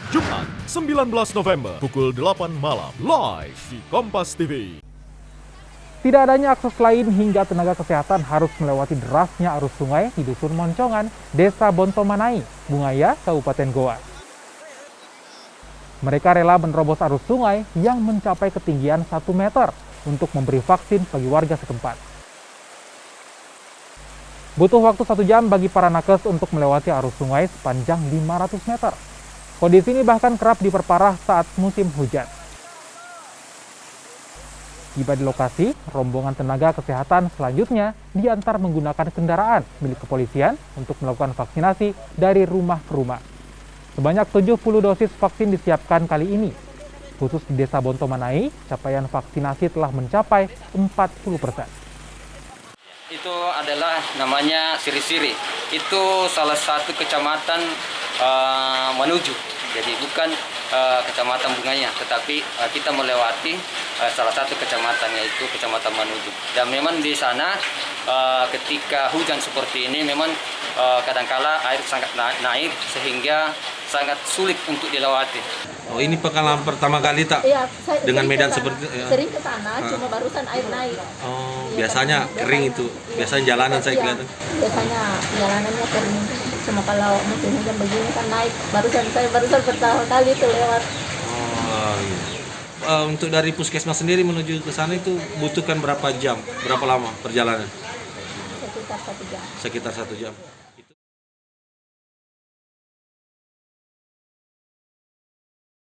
Jumat 19 November pukul 8 malam live di Kompas TV. Tidak adanya akses lain hingga tenaga kesehatan harus melewati derasnya arus sungai di Dusun Moncongan, Desa Bontomanai, Bungaya, Kabupaten Goa. Mereka rela menerobos arus sungai yang mencapai ketinggian 1 meter untuk memberi vaksin bagi warga setempat. Butuh waktu 1 jam bagi para nakes untuk melewati arus sungai sepanjang 500 meter. Kondisi ini bahkan kerap diperparah saat musim hujan. Tiba di lokasi, rombongan tenaga kesehatan selanjutnya diantar menggunakan kendaraan milik kepolisian untuk melakukan vaksinasi dari rumah ke rumah. Sebanyak 70 dosis vaksin disiapkan kali ini. Khusus di Desa Bontomanai, capaian vaksinasi telah mencapai 40%. Itu adalah namanya Siri-Siri. Itu salah satu kecamatan Manuju. Jadi bukan kecamatan Bungaya, tetapi kita melewati salah satu kecamatan, yaitu kecamatan Manuju. Dan memang di sana ketika hujan seperti ini memang kadangkala air sangat naik sehingga sangat sulit untuk dilewati. Oh, ini pengalaman pertama kali tak? Iya, dengan medan seperti sering ke sana, cuma barusan air naik. Oh, Iya, biasanya kering itu. Biasanya jalanan saya iya, kelihatan. Biasanya jalanannya kering. Cuma kalau musim hujan begini kan naik. Barusan pertama kali itu lewat. Oh, iya. Untuk dari puskesmas sendiri menuju ke sana itu butuhkan berapa jam? Berapa lama perjalanan? Sekitar 1 jam. Sekitar 1 jam.